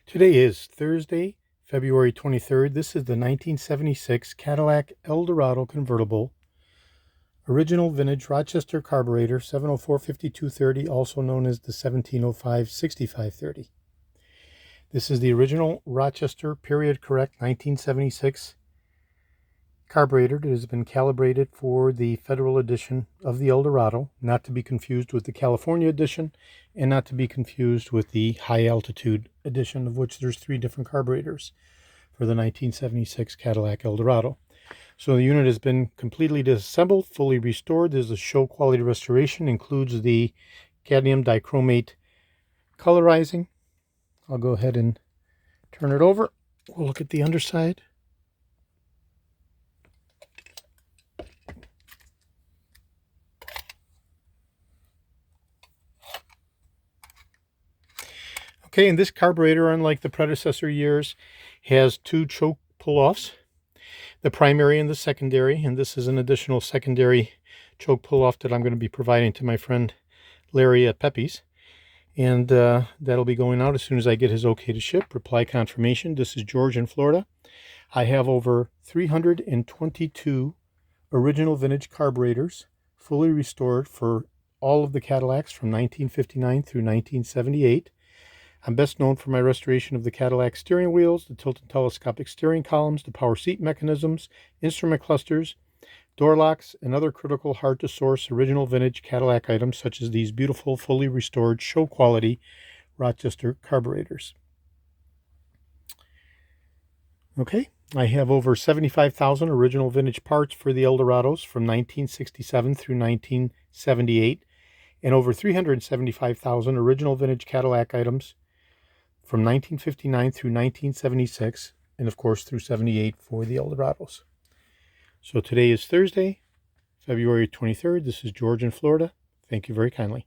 Today is Thursday, February 23rd. This is the 1976 Cadillac Eldorado convertible, original vintage Rochester carburetor, 704-5230, also known as the 1705-6530. This is the original Rochester period correct 1976 carburetor that has been calibrated for the Federal edition of the Eldorado, not to be confused with the California edition, and not to be confused with the high altitude edition, of which there's 3 different carburetors for the 1976 Cadillac Eldorado. So the unit has been completely disassembled, fully restored. There's a show quality restoration, includes the cadmium dichromate colorizing. I'll go ahead and turn it over. We'll look at the underside. Okay, and this carburetor, unlike the predecessor years, has 2 choke pull-offs, the primary and the secondary, and this is an additional secondary choke pull-off that I'm going to be providing to my friend Larry at Pepe's, and that'll be going out as soon as I get his okay to ship. Reply confirmation. This is George in Florida. I have over 322 original vintage carburetors, fully restored for all of the Cadillacs from 1959 through 1978. I'm best known for my restoration of the Cadillac steering wheels, the tilt and telescopic steering columns, the power seat mechanisms, instrument clusters, door locks, and other critical hard-to-source original vintage Cadillac items such as these beautiful, fully restored, show-quality Rochester carburetors. Okay, I have over 75,000 original vintage parts for the Eldorados from 1967 through 1978, and over 375,000 original vintage Cadillac items from 1959 through 1976, and of course through 78 for the Eldorados. So today is Thursday, February 23rd. This is George in Florida. Thank you very kindly.